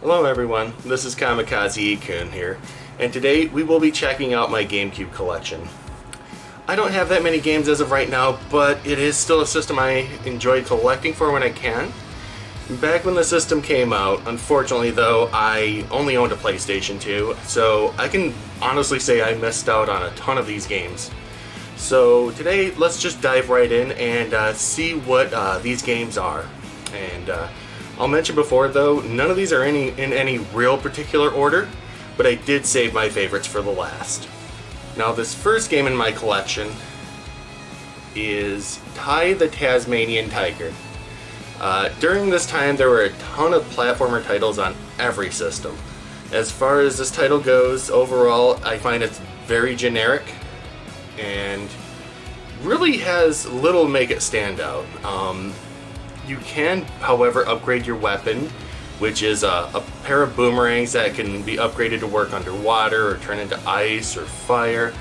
Hello everyone, this is Kamikaze-kun here, and today we will be checking out my GameCube collection. I don't have that many games as of right now, but it is still a system I enjoy collecting for when I can. Back when the system came out, unfortunately though, I only owned a PlayStation 2, so I can honestly say I missed out on a ton of these games. So today, let's just dive right in and see what these games are. And I'll mention before though, none of these are in any real particular order, but I did save my favorites for the last. Now this first game in my collection is Ty the Tasmanian Tiger. During this time there were a ton of platformer titles on every system. As far as this title goes, overall I find it's very generic and really has little to make it stand out. You can, however, upgrade your weapon, which is a pair of boomerangs that can be upgraded to work underwater or turn into ice or fire.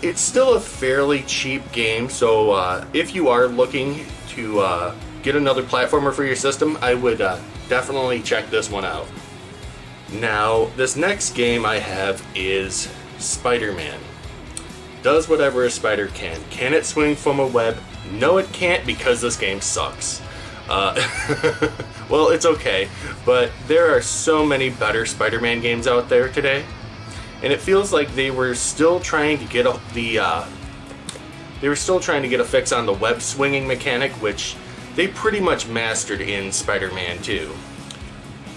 It's still a fairly cheap game, so if you are looking to get another platformer for your system, I would definitely check this one out. Now, this next game I have is SpiderMan. Does whatever a spider can. Can it swing from a web? No, it can't, because this game sucks. Well, it's okay, but there are so many better Spider-Man games out there today, and it feels like they were still trying to get a fix on the web swinging mechanic, which they pretty much mastered in Spider-Man 2.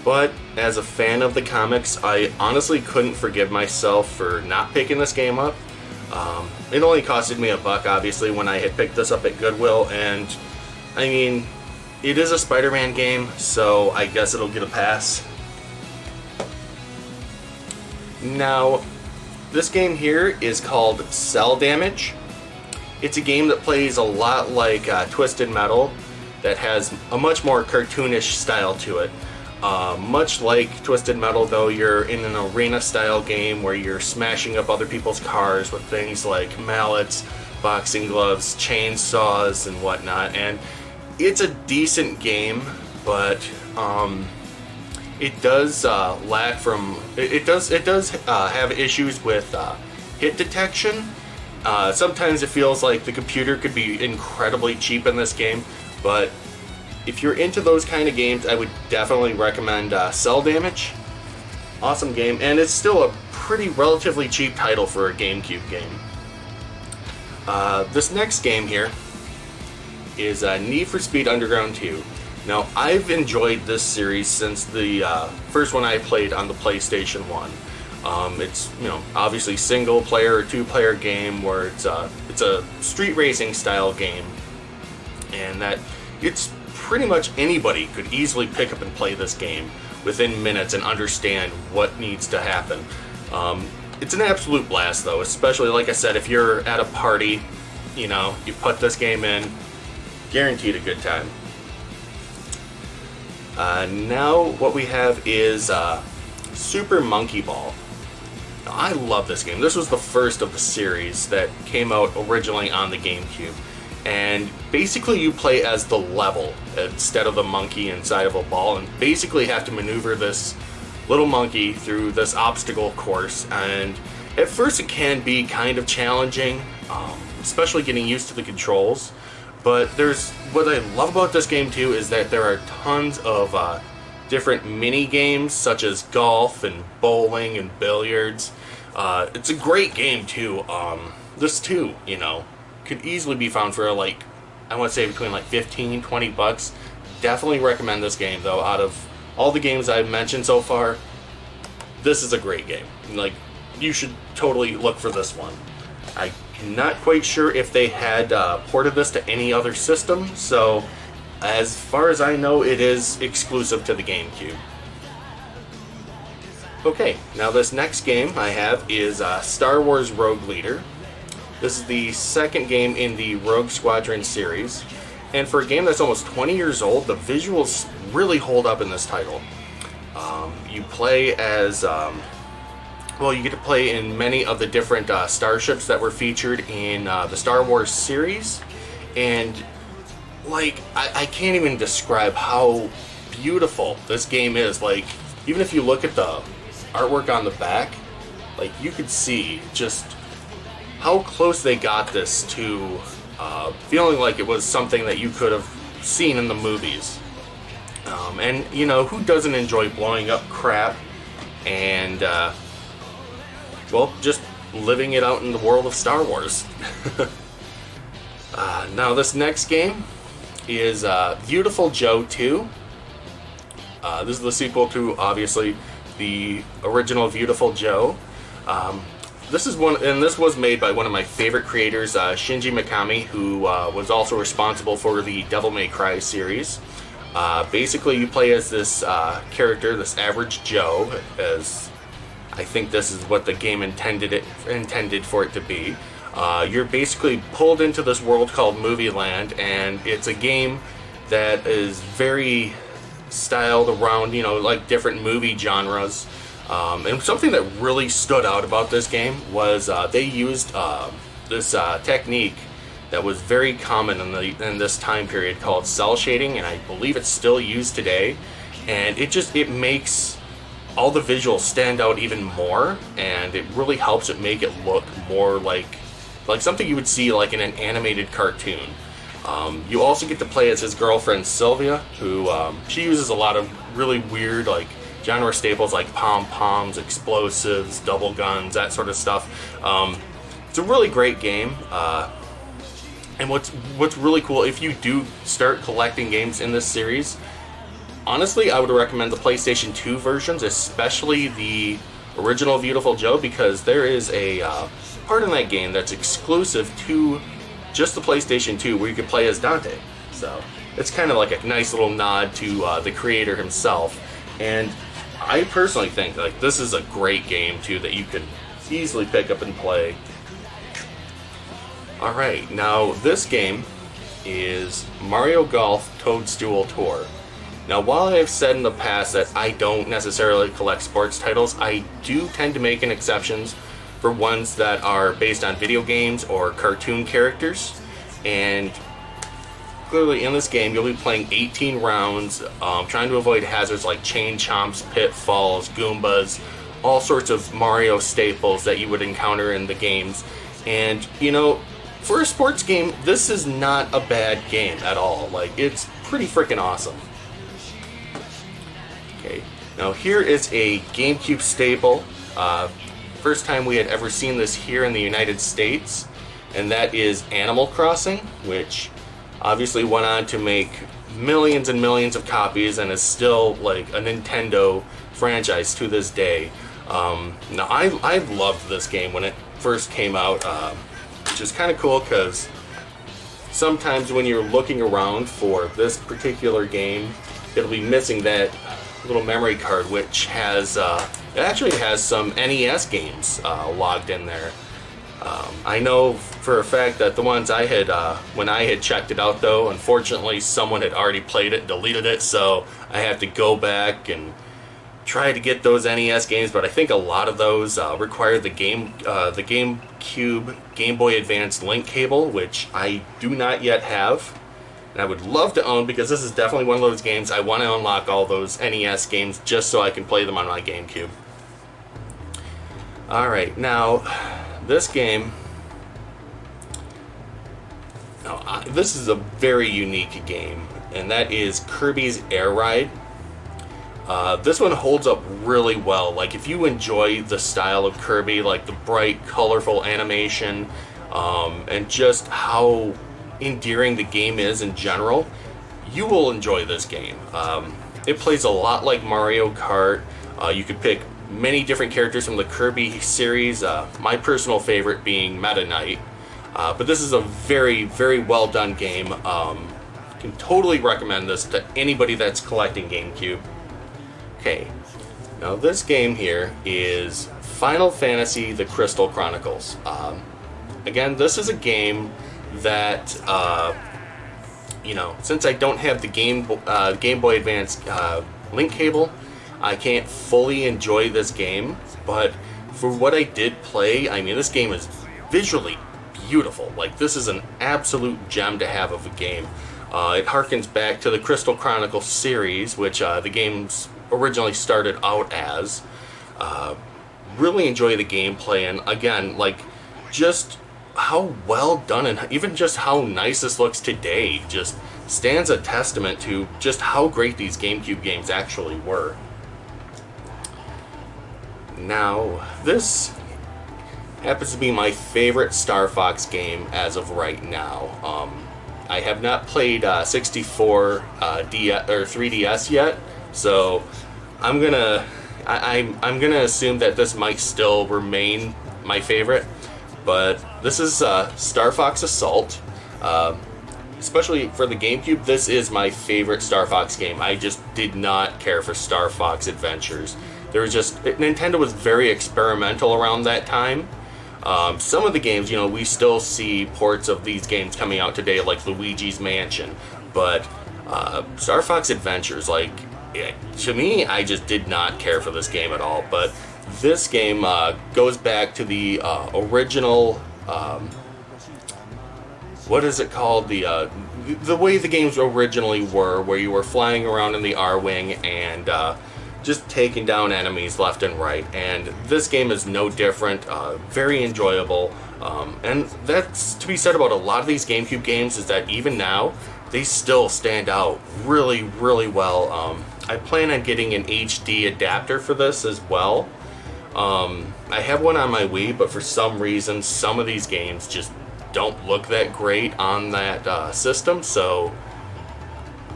But as a fan of the comics, I honestly couldn't forgive myself for not picking this game up. It only costed me $1, obviously, when I had picked this up at Goodwill, and I mean, it is a Spider-Man game, so I guess it'll get a pass. Now, this game here is called Cell Damage. It's a game that plays a lot like Twisted Metal, that has a much more cartoonish style to it. Much like Twisted Metal though, you're in an arena style game where you're smashing up other people's cars with things like mallets, boxing gloves, chainsaws and whatnot, and it's a decent game, but it does lack from it does have issues with hit detection. Sometimes it feels like the computer could be incredibly cheap in this game, but if you're into those kind of games, I would definitely recommend Cell Damage. Awesome game, and it's still a pretty relatively cheap title for a GameCube game. This next game here is Need for Speed Underground 2. Now, I've enjoyed this series since the first one I played on the PlayStation 1. It's, obviously single player or two player game where it's a street racing style game, and that it's pretty much anybody could easily pick up and play this game within minutes and understand what needs to happen. It's an absolute blast though, especially like I said, if you're at a party, you put this game in, guaranteed a good time. Now what we have is Super Monkey Ball. Now, I love this game. This was the first of the series that came out originally on the GameCube. And basically you play as the level instead of the monkey inside of a ball, and basically have to maneuver this little monkey through this obstacle course. And at first it can be kind of challenging, especially getting used to the controls. But what I love about this game too is that there are tons of different mini games such as golf and bowling and billiards. It's a great game too. This too, could easily be found for I want to say between $15-20. Definitely recommend this game though. Out of all the games I've mentioned so far, this is a great game. You should totally look for this one. I'm not quite sure if they had ported this to any other system, so as far as I know, it is exclusive to the GameCube. Okay, now this next game I have is Star Wars Rogue Leader. This is the second game in the Rogue Squadron series, and for a game that's almost 20 years old, the visuals really hold up in this title. You play as, you get to play in many of the different starships that were featured in the Star Wars series, and I can't even describe how beautiful this game is. even if you look at the artwork on the back, like you could see just how close they got this to feeling like it was something that you could have seen in the movies. And you know, who doesn't enjoy blowing up crap and well, just living it out in the world of Star Wars. Now this next game is Beautiful Joe 2. This is the sequel to, obviously, the original Beautiful Joe. This was made by one of my favorite creators, Shinji Mikami, who was also responsible for the Devil May Cry series. Basically, you play as this character, this average Joe, as I think this is what the game intended for it to be. You're basically pulled into this world called Movie Land, and it's a game that is very styled around, you know, like different movie genres. And something that really stood out about this game was they used this technique that was very common in this time period called cell shading, and I believe it's still used today. And it makes all the visuals stand out even more, and it really helps it make it look more like something you would see like in an animated cartoon. You also get to play as his girlfriend Sylvia, who she uses a lot of really weird like genre staples like pom-poms, explosives, double guns, that sort of stuff. It's a really great game. And what's really cool, if you do start collecting games in this series, honestly, I would recommend the PlayStation 2 versions, especially the original Beautiful Joe, because there is a part in that game that's exclusive to just the PlayStation 2 where you can play as Dante. So it's kind of like a nice little nod to the creator himself. And I personally think like this is a great game too that you can easily pick up and play. Alright, now this game is Mario Golf Toadstool Tour. Now, while I have said in the past that I don't necessarily collect sports titles, I do tend to make an exceptions for ones that are based on video games or cartoon characters. And clearly in this game, you'll be playing 18 rounds, trying to avoid hazards like chain chomps, pitfalls, Goombas, all sorts of Mario staples that you would encounter in the games. And, you know, for a sports game, this is not a bad game at all. Like, it's pretty freaking awesome. Okay, now here is a GameCube staple. First time we had ever seen this here in the United States, and that is Animal Crossing, which obviously went on to make millions and millions of copies and is still like a Nintendo franchise to this day. Now, I loved this game when it first came out, which is kind of cool because sometimes when you're looking around for this particular game, it'll be missing that little memory card, which has it actually has some NES games logged in there. I know for a fact that the ones I had when I had checked it out, though, unfortunately someone had already played it, deleted it, so I had to go back and try to get those NES games. But I think a lot of those require the GameCube Game Boy Advance link cable, which I do not yet have. And I would love to own, because this is definitely one of those games I want to unlock all those NES games just so I can play them on my GameCube. Alright, now this game, this is a very unique game, and that is Kirbys Air Ride. This one holds up really well. Like, if you enjoy the style of Kirby, like the bright, colorful animation, and just how endearing the game is in general, you will enjoy this game. It plays a lot like Mario Kart. You could pick many different characters from the Kirby series, my personal favorite being Meta Knight. But this is a very, very well done game. Can totally recommend this to anybody that's collecting GameCube. Okay, now this game here is Final Fantasy: The Crystal Chronicles. Again, this is a game that, you know, since I don't have the Game Boy Advance link cable, I can't fully enjoy this game. But for what I did play, I mean, this game is visually beautiful. Like, this is an absolute gem to have of a game. It harkens back to the Crystal Chronicles series, which the games originally started out as. Really enjoy the gameplay, and again, like, just how well done and even just how nice this looks today just stands a testament to just how great these GameCube games actually were. Now, this happens to be my favorite Star Fox game as of right now. I have not played 64 DS or 3DS yet, so I'm gonna assume that this might still remain my favorite. But this is Starfox Assault. Especially for the GameCube, this is my favorite Star Fox game. I just did not care for Star Fox Adventures. There was just Nintendo was very experimental around that time. Some of the games, you know, we still see ports of these games coming out today, like Luigi's Mansion. But Star Fox Adventures, like, to me, I just did not care for this game at all. But this game goes back to the original, what is it called? The way the games originally were, where you were flying around in the R-Wing and just taking down enemies left and right. And this game is no different, very enjoyable. And that's to be said about a lot of these GameCube games, is that even now, they still stand out really, really well. I plan on getting an HD adapter for this as well. I have one on my Wii, but for some reason, some of these games just don't look that great on that system. So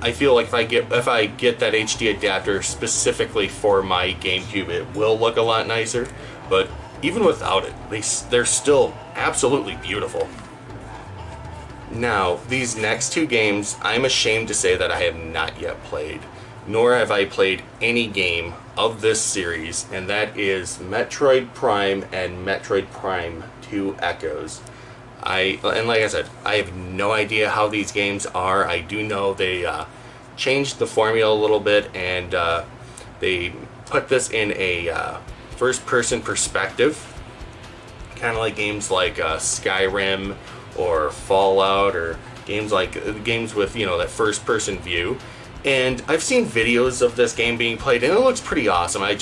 I feel like if I get that HD adapter specifically for my GameCube, it will look a lot nicer. But even without it, they're still absolutely beautiful. Now, these next two games, I'm ashamed to say that I have not yet played, nor have I played any game of this series, and that is Metroid Prime and Metroid Prime 2 Echoes. And like I said, I have no idea how these games are. I do know they changed the formula a little bit, and they put this in a first-person perspective, kind of like games like Skyrim or Fallout, or games with, you know, that first-person view. And I've seen videos of this game being played, and it looks pretty awesome. I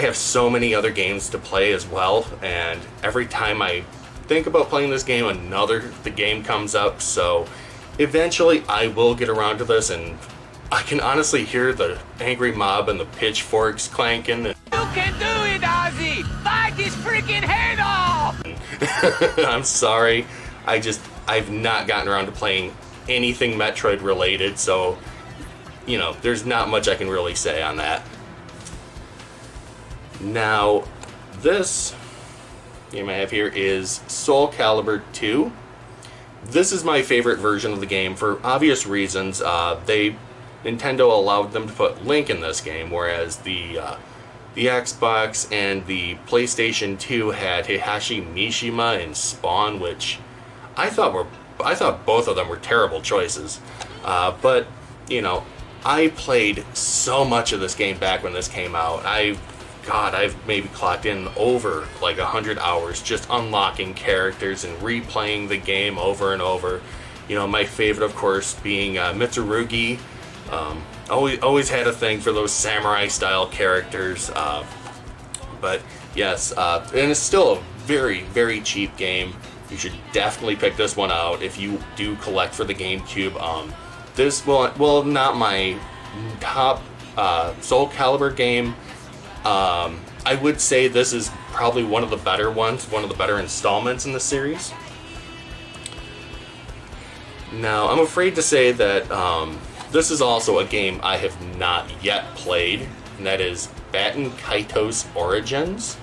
have so many other games to play as well, and every time I think about playing this game, the game comes up. So eventually I will get around to this, and I can honestly hear the angry mob and the pitchforks clanking. You can do it, Ozzy! Bite his freaking head off! I'm sorry. I've not gotten around to playing anything Metroid related, so, you know, there's not much I can really say on that. Now, this game I have here is Soul Calibur 2. This is my favorite version of the game for obvious reasons. Nintendo allowed them to put Link in this game, whereas the Xbox and the PlayStation 2 had Heihachi Mishima and Spawn, which I thought both of them were terrible choices. But, you know, I played so much of this game back when this came out. I've maybe clocked in over like 100 hours just unlocking characters and replaying the game over and over. You know, my favorite, of course, being Mitsurugi. Always had a thing for those samurai-style characters. But yes, and it's still a very, very cheap game. You should definitely pick this one out if you do collect for the GameCube. This not my top Soul Calibur game. I would say this is probably one of the better ones, one of the better installments in the series. Now, I'm afraid to say that this is also a game I have not yet played, and that is Bettan Kaitos Origins.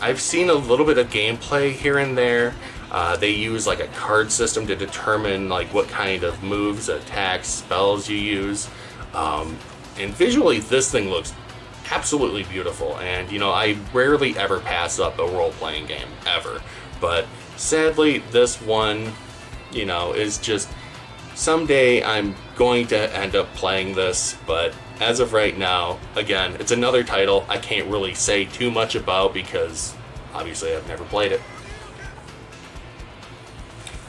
I've seen a little bit of gameplay here and there. They use like a card system to determine like what kind of moves, attacks, spells you use. And visually, this thing looks absolutely beautiful. And, you know, I rarely ever pass up a role-playing game, ever. But sadly, this one, you know, is just... Someday I'm going to end up playing this, but as of right now, again, it's another title I can't really say too much about because obviously I've never played it.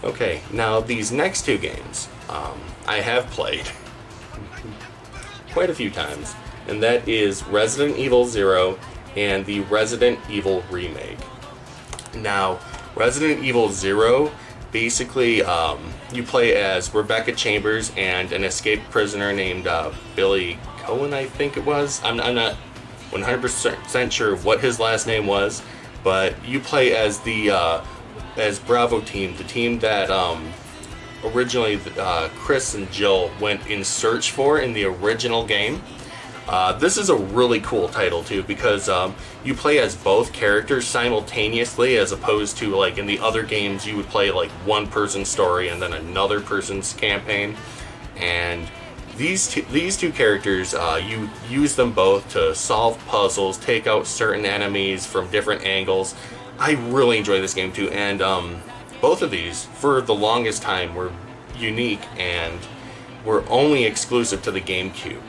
Okay, now these next two games I have played. quite a few times, and that is Resident Evil 0 and the Resident Evil Remake. Now, Resident Evil 0, basically, you play as Rebecca Chambers and an escaped prisoner named Billy Cohen, I think it was. I'm not 100% sure what his last name was, but you play as the as Bravo team, the team that originally Chris and Jill went in search for in the original game. This is a really cool title too, because you play as both characters simultaneously, as opposed to like in the other games you would play like one person's story and then another person's campaign. And these two characters, you use them both to solve puzzles, take out certain enemies from different angles. I really enjoy this game too, and both of these, for the longest time, were unique and were only exclusive to the GameCube,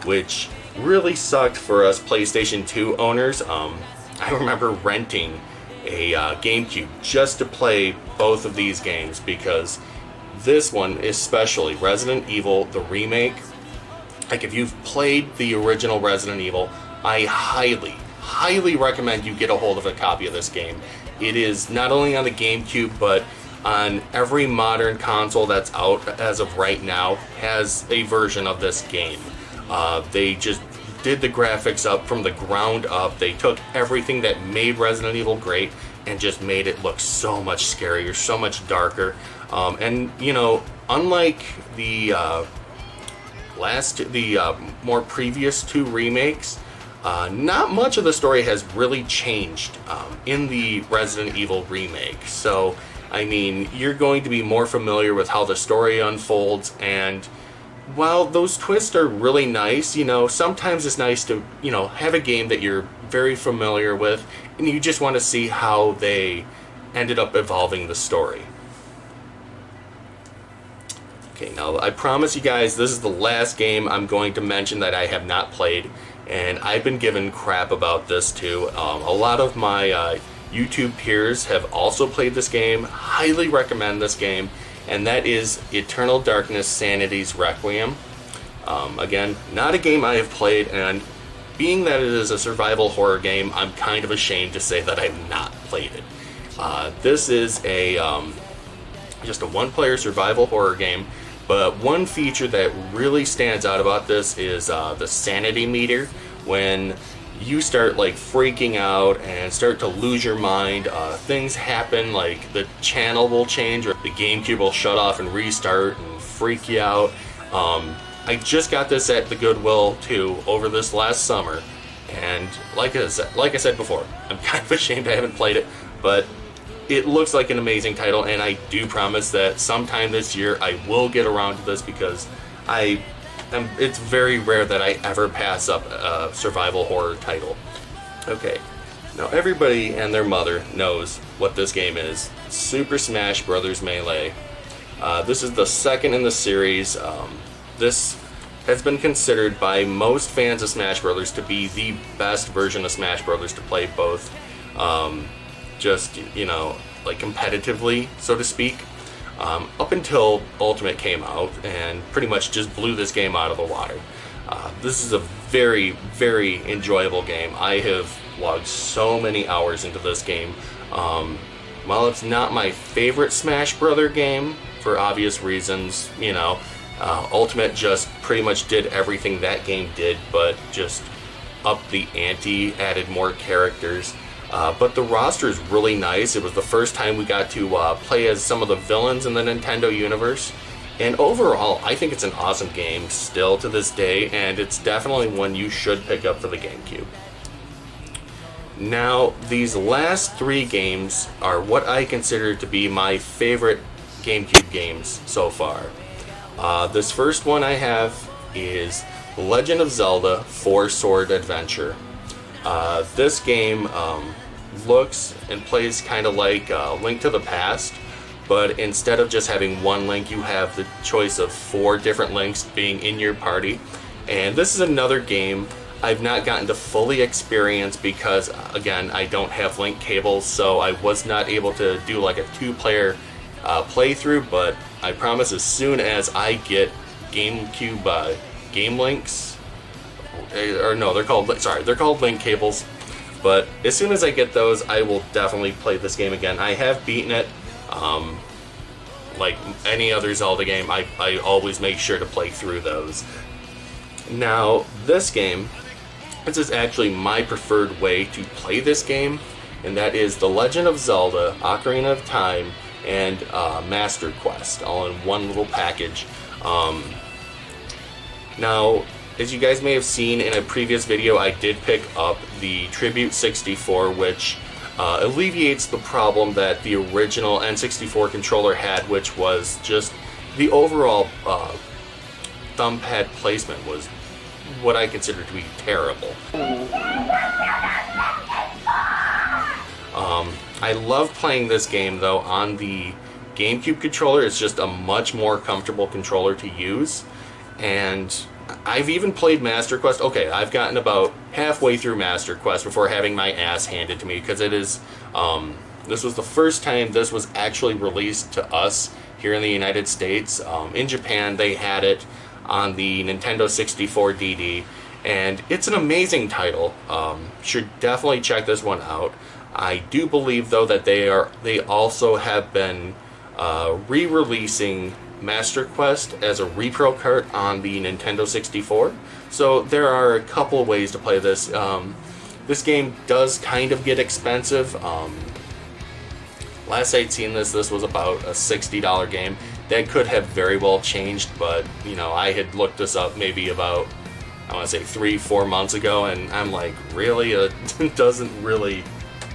which really sucked for us PlayStation 2 owners. I remember renting a GameCube just to play both of these games, because this one, especially Resident Evil, the remake, like if you've played the original Resident Evil, I highly recommend you get a hold of a copy of this game. It is not only on the GameCube, but on every modern console that's out as of right now has a version of this game. They just did the graphics up from the ground up. They took everything that made Resident Evil great and just made it look so much scarier, so much darker. And you know, unlike the more previous two remakes, not much of the story has really changed in the Resident Evil remake. So, I mean, you're going to be more familiar with how the story unfolds, and while those twists are really nice, you know, sometimes it's nice to, you know, have a game that you're very familiar with, and you just want to see how they ended up evolving the story. Okay, now I promise you guys this is the last game I'm going to mention that I have not played, and I've been given crap about this too. A lot of my YouTube peers have also played this game, highly recommend this game, and that is Eternal Darkness Sanity's Requiem. Again, not a game I have played, and being that it is a survival horror game, I'm kind of ashamed to say that I've not played it. This is just a one-player survival horror game, but one feature that really stands out about this is the Sanity Meter. When you start like freaking out and start to lose your mind, things happen, like the channel will change or the GameCube will shut off and restart and freak you out. I just got this at the Goodwill too over this last summer, and like I said before, I'm kind of ashamed I haven't played it, but it looks like an amazing title, and I do promise that sometime this year I will get around to this, because it's very rare that I ever pass up a survival horror title. Okay, now everybody and their mother knows what this game is. Super Smash Bros. Melee. This is the second in the series. This has been considered by most fans of Smash Bros. To be the best version of Smash Bros. To play both, just, you know, like competitively, so to speak. Up until Ultimate came out and pretty much just blew this game out of the water. This is a very, very enjoyable game. I have logged so many hours into this game. While it's not my favorite Smash Brother game, for obvious reasons, you know, Ultimate just pretty much did everything that game did, but just upped the ante, added more characters. But the roster is really nice. It was the first time we got to play as some of the villains in the Nintendo universe. And overall, I think it's an awesome game still to this day, and it's definitely one you should pick up for the GameCube. Now, these last three games are what I consider to be my favorite GameCube games so far. This first one I have is Legend of Zelda 4-Sword Adventure. This game looks and plays kind of like Link to the Past, but instead of just having one Link, you have the choice of 4 different Links being in your party. And this is another game I've not gotten to fully experience because, again, I don't have link cables, so I was not able to do like a 2-player playthrough, but I promise as soon as I get GameCube Game Links, or no, they're called link cables. But as soon as I get those, I will definitely play this game again. I have beaten it. Like any other Zelda game, I always make sure to play through those. Now, this game, this is actually my preferred way to play this game, and that is The Legend of Zelda, Ocarina of Time, and Master Quest, all in one little package. Now, as you guys may have seen in a previous video, I did pick up the Tribute 64, which alleviates the problem that the original N64 controller had, which was just the overall thumb pad placement was what I consider to be terrible. I love playing this game though on the GameCube controller. It's just a much more comfortable controller to use, and I've even played Master Quest. Okay, I've gotten about halfway through Master Quest before having my ass handed to me, because it is, this was the first time this was actually released to us here in the United States. In Japan, they had it on the Nintendo 64 DD, and it's an amazing title. Should definitely check this one out. I do believe, though, that they also have been re-releasing Master Quest as a repro cart on the Nintendo 64. So there are a couple of ways to play this. This game does kind of get expensive. Last I'd seen this was about a $60 game. That could have very well changed, but you know, I had looked this up maybe about, I want to say 3-4 months ago, and I'm like, really? It doesn't really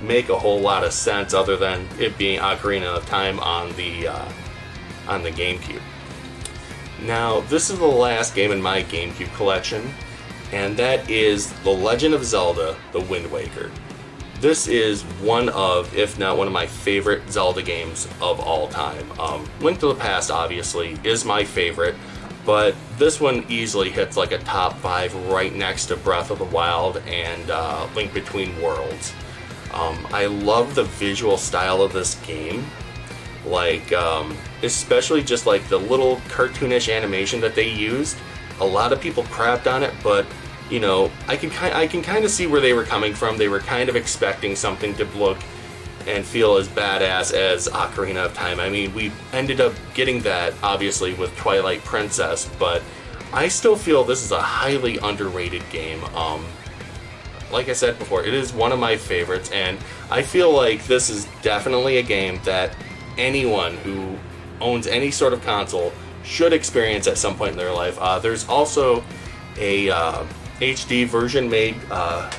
make a whole lot of sense other than it being Ocarina of Time on the GameCube. Now, this is the last game in my GameCube collection, and that is The Legend of Zelda: The Wind Waker. This is one of, if not one of my favorite Zelda games of all time. Link to the Past, obviously, is my favorite, but this one easily hits like a top 5 right next to Breath of the Wild and Link Between Worlds. I love the visual style of this game. Like, especially just like the little cartoonish animation that they used. A lot of people crapped on it, but you know, I can kind of see where they were coming from. They were kind of expecting something to look and feel as badass as Ocarina of Time. I mean, we ended up getting that obviously with Twilight Princess, but I still feel this is a highly underrated game. Like I said before, it is one of my favorites, and I feel like this is definitely a game that anyone who owns any sort of console should experience at some point in their life. There's also a HD version made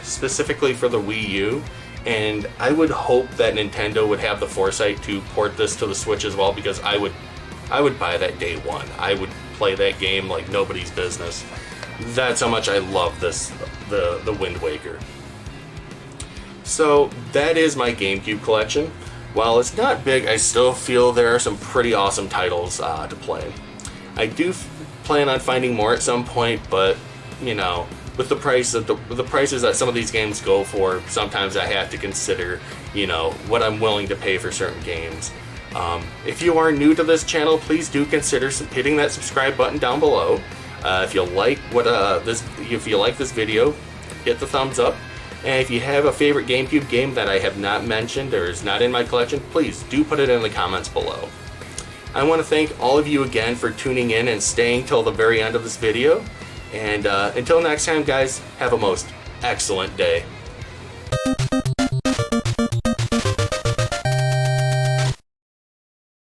specifically for the Wii U, and I would hope that Nintendo would have the foresight to port this to the Switch as well, because I would buy that day one. I would play that game like nobody's business. That's how much I love this, the Wind Waker. So that is my GameCube collection. While it's not big, I still feel there are some pretty awesome titles to play. I do plan on finding more at some point, but you know, with the prices that some of these games go for, sometimes I have to consider, you know, what I'm willing to pay for certain games. If you are new to this channel, please do consider hitting that subscribe button down below. If you like this video, hit the thumbs up. And if you have a favorite GameCube game that I have not mentioned or is not in my collection, please do put it in the comments below. I want to thank all of you again for tuning in and staying till the very end of this video. And until next time, guys, have a most excellent day.